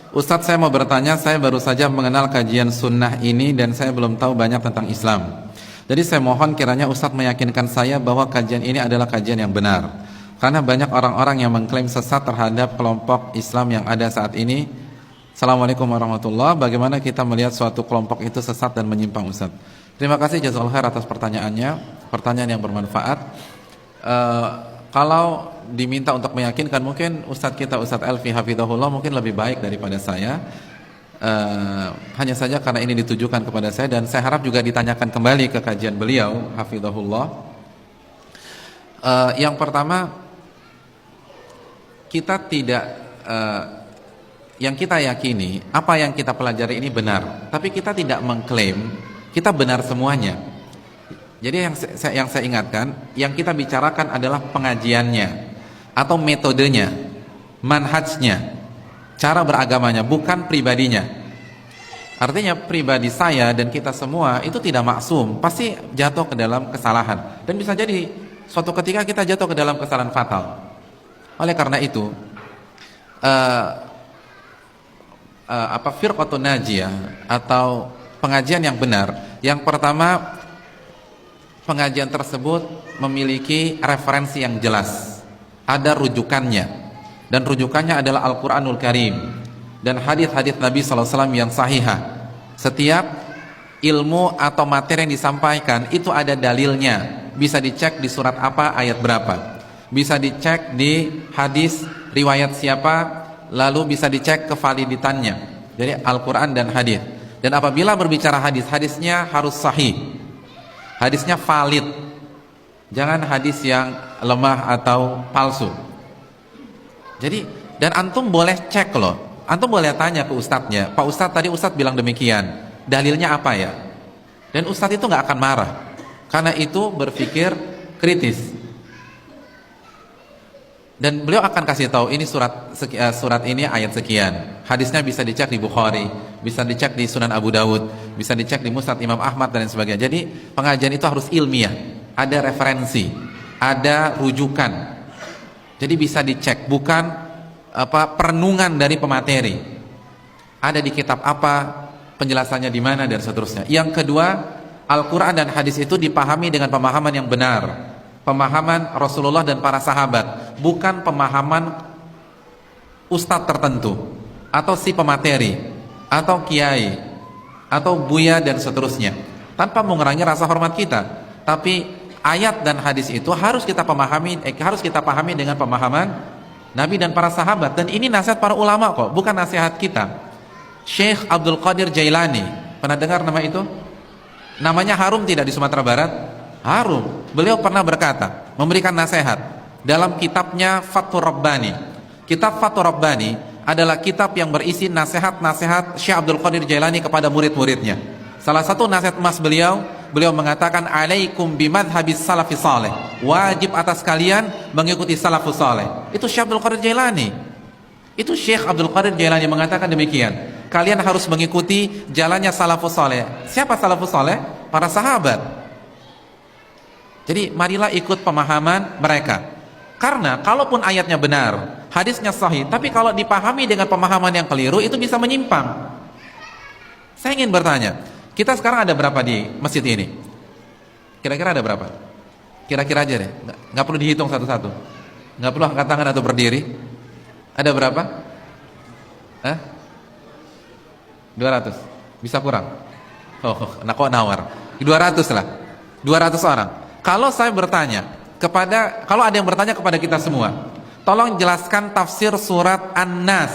Ustadz, saya mau bertanya, saya baru saja mengenal kajian sunnah ini dan saya belum tahu banyak tentang Islam. Jadi saya mohon kiranya Ustadz meyakinkan saya bahwa kajian ini adalah kajian yang benar. Karena banyak orang-orang yang mengklaim sesat terhadap kelompok Islam yang ada saat ini. Assalamualaikum warahmatullahi wabarakatuh. Bagaimana kita melihat suatu kelompok itu sesat dan menyimpang, Ustadz? Terima kasih jazakallahu khair atas pertanyaannya. Pertanyaan yang bermanfaat. Kalau diminta untuk meyakinkan, mungkin Ustadz kita Ustadz Elfi hafizahullah mungkin lebih baik daripada saya. Hanya saja karena ini ditujukan kepada saya dan saya harap juga ditanyakan kembali ke kajian beliau hafizahullah. Yang pertama, kita tidak yang kita yakini, apa yang kita pelajari ini benar, tapi kita tidak mengklaim kita benar semuanya. Jadi yang saya ingatkan, yang kita bicarakan adalah pengajiannya atau metodenya, manhajnya, cara beragamanya, bukan pribadinya. Artinya pribadi saya dan kita semua itu tidak maksum, pasti jatuh ke dalam kesalahan dan bisa jadi suatu ketika kita jatuh ke dalam kesalahan fatal. Oleh karena itu, firqatun najiyah atau pengajian yang benar, yang pertama, pengajian tersebut memiliki referensi yang jelas, ada rujukannya, dan rujukannya adalah Al-Quranul Karim dan hadis-hadis Nabi SAW yang sahihah. Setiap ilmu atau materi yang disampaikan itu ada dalilnya, bisa dicek di surat apa, ayat berapa, bisa dicek di hadis riwayat siapa, lalu bisa dicek kevaliditannya. Jadi Al-Quran dan hadis. Dan apabila berbicara hadis, hadisnya harus sahih, hadisnya valid, jangan hadis yang lemah atau palsu. Jadi, dan antum boleh cek loh, antum boleh tanya ke ustadznya, Pak Ustadz, tadi Ustadz bilang demikian, dalilnya apa ya? Dan ustadz itu nggak akan marah, karena itu berpikir kritis. Dan beliau akan kasih tahu ini surat ini ayat sekian. Hadisnya bisa dicek di Bukhari, bisa dicek di Sunan Abu Dawud, bisa dicek di Musnad Imam Ahmad dan sebagainya. Jadi pengajian itu harus ilmiah, ada referensi, ada rujukan. Jadi bisa dicek, bukan perenungan dari pemateri. Ada di kitab apa, penjelasannya di mana dan seterusnya. Yang kedua, Al-Quran dan hadis itu dipahami dengan pemahaman yang benar, pemahaman Rasulullah dan para sahabat, bukan pemahaman ustadz tertentu atau si pemateri atau kiai atau buya dan seterusnya, tanpa mengurangi rasa hormat kita. Tapi ayat dan hadis itu harus kita pahami dengan pemahaman Nabi dan para sahabat. Dan ini nasihat para ulama kok, bukan nasihat kita. Syekh Abdul Qadir Jailani, pernah dengar nama itu? Namanya harum tidak di Sumatera Barat? Harum. Beliau pernah berkata, memberikan nasihat dalam kitabnya Fathur Rabbani. Kitab Fathur Rabbani adalah kitab yang berisi nasihat-nasihat Syekh Abdul Qadir Jailani kepada murid-muridnya. Salah satu nasihat emas beliau mengatakan, alaikum bimadhabis salafi saleh, wajib atas kalian mengikuti salafus saleh. Itu Syekh Abdul Qadir Jailani. Itu Syekh Abdul Qadir Jailani mengatakan demikian. Kalian harus mengikuti jalannya salafus saleh. Siapa salafus saleh? Para sahabat. Jadi marilah ikut pemahaman mereka. Karena kalaupun ayatnya benar, hadisnya sahih, tapi kalau dipahami dengan pemahaman yang keliru, itu bisa menyimpang. Saya ingin bertanya, kita sekarang ada berapa di masjid ini? Kira-kira ada berapa? Kira-kira aja deh, nggak perlu dihitung satu-satu, nggak perlu angkat tangan atau berdiri. Ada berapa? 200? Bisa kurang? Oh, kok nawar? 200 lah, 200 orang. Kalau saya bertanya kalau ada yang bertanya kepada kita semua, tolong jelaskan tafsir surat An-Nas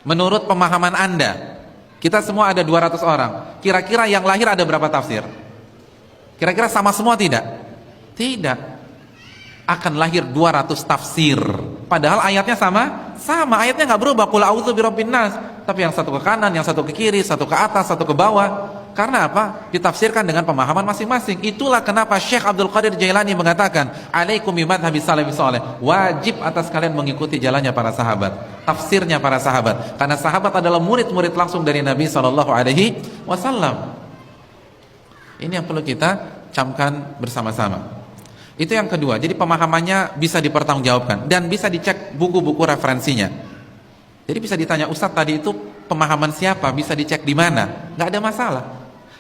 menurut pemahaman Anda. Kita semua ada 200 orang. Kira-kira yang lahir ada berapa tafsir? Kira-kira sama semua tidak? Tidak. Akan lahir 200 tafsir. Padahal ayatnya sama? Sama, ayatnya nggak berubah. Qul a'udzu birabbin nas. Tapi yang satu ke kanan, yang satu ke kiri, satu ke atas, satu ke bawah. Karena apa? Ditafsirkan dengan pemahaman masing-masing. Itulah kenapa Syekh Abdul Qadir Jailani mengatakan, alaikum bimadhabi salafis saleh, wajib atas kalian mengikuti jalannya para sahabat, tafsirnya para sahabat. Karena sahabat adalah murid-murid langsung dari Nabi SAW. Ini yang perlu kita camkan bersama-sama. Itu yang kedua. Jadi pemahamannya bisa dipertanggungjawabkan dan bisa dicek buku-buku referensinya. Jadi bisa ditanya, Ustadz tadi itu pemahaman siapa, bisa dicek di mana, nggak ada masalah.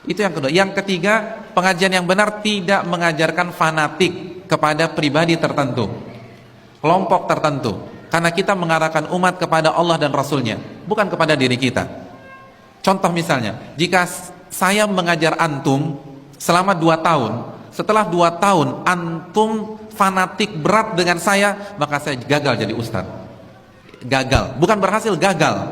Itu yang kedua. Yang ketiga, pengajian yang benar tidak mengajarkan fanatik kepada pribadi tertentu, kelompok tertentu, karena kita mengarahkan umat kepada Allah dan Rasulnya, bukan kepada diri kita. Contoh misalnya, jika saya mengajar antum selama 2 tahun, setelah 2 tahun antum fanatik berat dengan saya, maka saya gagal jadi ustadz. Gagal, bukan berhasil, gagal.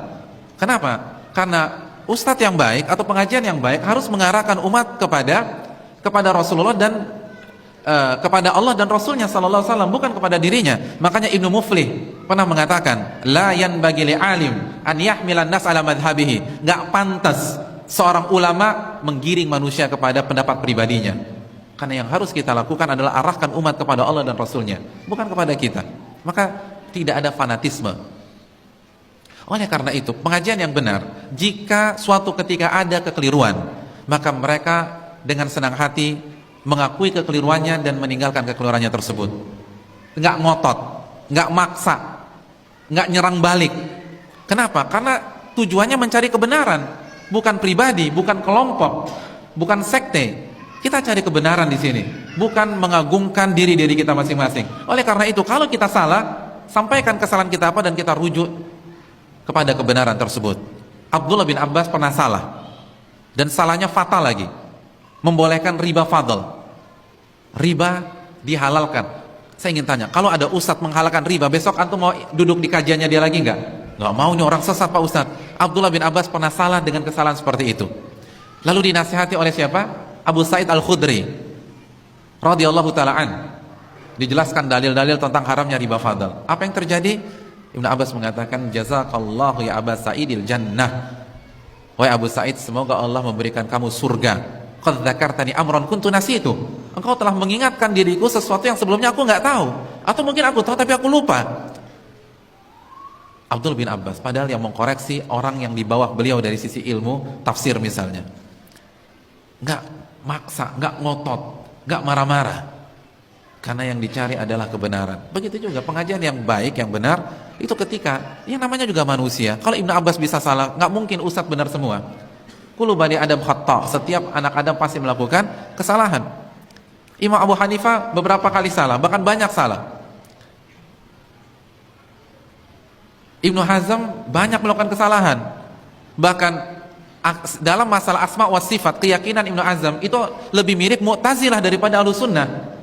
Kenapa? Karena ustadz yang baik atau pengajian yang baik harus mengarahkan umat kepada Rasulullah dan kepada Allah dan Rasulnya sallallahu alaihi wasallam, bukan kepada dirinya. Makanya Ibnu Muflih pernah mengatakan, la yanbaghi li alim an yahmilan nas ala madhhabihi. Enggak pantas seorang ulama menggiring manusia kepada pendapat pribadinya. Karena yang harus kita lakukan adalah arahkan umat kepada Allah dan Rasulnya, bukan kepada kita. Maka tidak ada fanatisme. Oleh karena itu, pengajian yang benar, jika suatu ketika ada kekeliruan, maka mereka dengan senang hati mengakui kekeliruannya dan meninggalkan kekeliruannya tersebut. Enggak ngotot, enggak maksa, enggak nyerang balik. Kenapa? Karena tujuannya mencari kebenaran, bukan pribadi, bukan kelompok, bukan sekte. Kita cari kebenaran di sini, bukan mengagungkan diri kita masing-masing. Oleh karena itu, kalau kita salah, sampaikan kesalahan kita apa dan kita rujuk kepada kebenaran tersebut. Abdullah bin Abbas pernah salah, dan salahnya fatal lagi, membolehkan riba fadl. Riba dihalalkan. Saya ingin tanya, kalau ada ustadz menghalalkan riba, besok antum mau duduk di kajiannya dia lagi enggak? Enggak mau, nih orang sesat Pak Ustadz. Abdullah bin Abbas pernah salah dengan kesalahan seperti itu. Lalu dinasihati oleh siapa? Abu Sa'id Al-Khudri radhiyallahu ta'ala an. Dijelaskan dalil-dalil tentang haramnya riba fadl. Apa yang terjadi? Ibnu Abbas mengatakan, jazakallahu ya Aba Sa'idil jannah. Wahai Abu Sa'id, semoga Allah memberikan kamu surga. Qad dzakartani amran kuntu nasitu. Engkau telah mengingatkan diriku sesuatu yang sebelumnya aku enggak tahu, atau mungkin aku tahu tapi aku lupa. Abdul bin Abbas padahal yang mengkoreksi orang yang di bawah beliau dari sisi ilmu tafsir misalnya. Enggak maksa, enggak ngotot, enggak marah-marah. Karena yang dicari adalah kebenaran. Begitu juga pengajian yang baik, yang benar, itu ketika yang namanya juga manusia. Kalau Ibnu Abbas bisa salah, nggak mungkin ustadz benar semua. Kullu bani Adam khata', setiap anak Adam pasti melakukan kesalahan. Imam Abu Hanifah beberapa kali salah, bahkan banyak salah. Ibnu Hazm banyak melakukan kesalahan. Bahkan dalam masalah asma wa sifat, keyakinan Ibnu Hazm itu lebih mirip Mu'tazilah daripada Ahlussunnah.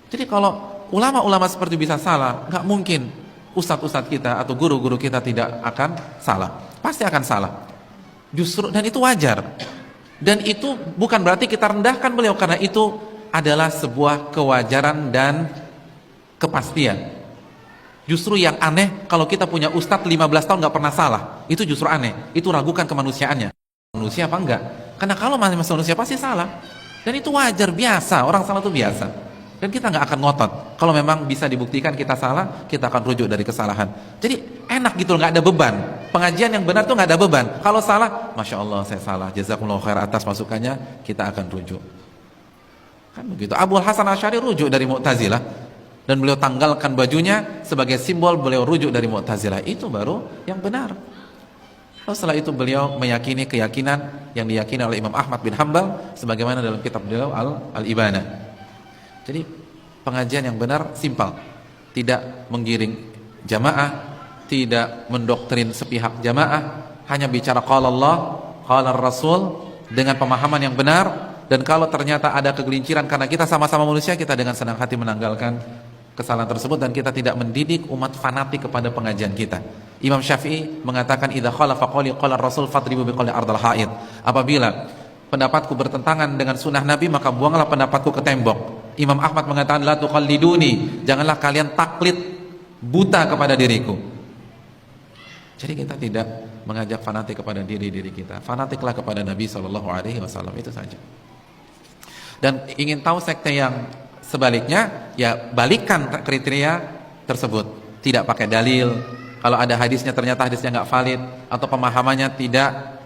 Jadi kalau ulama-ulama seperti bisa salah, nggak mungkin ustadz-ustadz kita atau guru-guru kita tidak akan salah. Pasti akan salah. Justru, dan itu wajar. Dan itu bukan berarti kita rendahkan beliau, karena itu adalah sebuah kewajaran dan kepastian. Justru yang aneh kalau kita punya ustadz 15 tahun nggak pernah salah, itu justru aneh. Itu ragukan kemanusiaannya. Manusia apa enggak? Karena kalau manusia pasti salah. Dan itu wajar, biasa. Orang salah itu biasa. Dan kita nggak akan ngotot. Kalau memang bisa dibuktikan kita salah, kita akan rujuk dari kesalahan. Jadi enak gitu, nggak ada beban. Pengajian yang benar tuh nggak ada beban. Kalau salah, masya Allah saya salah, jazakumullah khair atas masukannya, kita akan rujuk. Kan begitu. Abu Hasan Asy'ari rujuk dari Mu'tazilah, dan beliau tanggalkan bajunya sebagai simbol beliau rujuk dari Mu'tazilah. Itu baru yang benar. Lalu setelah itu beliau meyakini keyakinan yang diyakini oleh Imam Ahmad bin Hanbal, sebagaimana dalam kitab beliau Al-Ibanah. Jadi pengajian yang benar simpel, tidak menggiring jamaah, tidak mendoktrin sepihak jamaah, hanya bicara qala Allah, qala Rasul dengan pemahaman yang benar. Dan kalau ternyata ada kegelinciran karena kita sama-sama manusia, kita dengan senang hati menanggalkan kesalahan tersebut, dan kita tidak mendidik umat fanatik kepada pengajian kita. Imam Syafi'i mengatakan, idza khalafa qawli qala Rasul fadribu biqawli ardal haid. Apabila pendapatku bertentangan dengan sunnah Nabi, maka buanglah pendapatku ke tembok. Imam Ahmad mengatakan, la tuqalliduni, janganlah kalian taklid buta kepada diriku. Jadi kita tidak mengajak fanatik kepada diri kita. Fanatiklah kepada Nabi SAW, itu saja. Dan ingin tahu sekte yang sebaliknya, ya balikkan kriteria tersebut. Tidak pakai dalil. Kalau ada hadisnya ternyata hadisnya nggak valid, atau pemahamannya tidak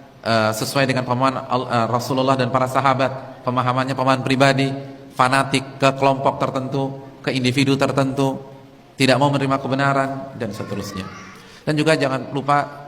sesuai dengan pemahaman Rasulullah dan para sahabat, pemahamannya pemahaman pribadi, fanatik ke kelompok tertentu, ke individu tertentu, tidak mau menerima kebenaran, dan seterusnya. Dan juga jangan lupa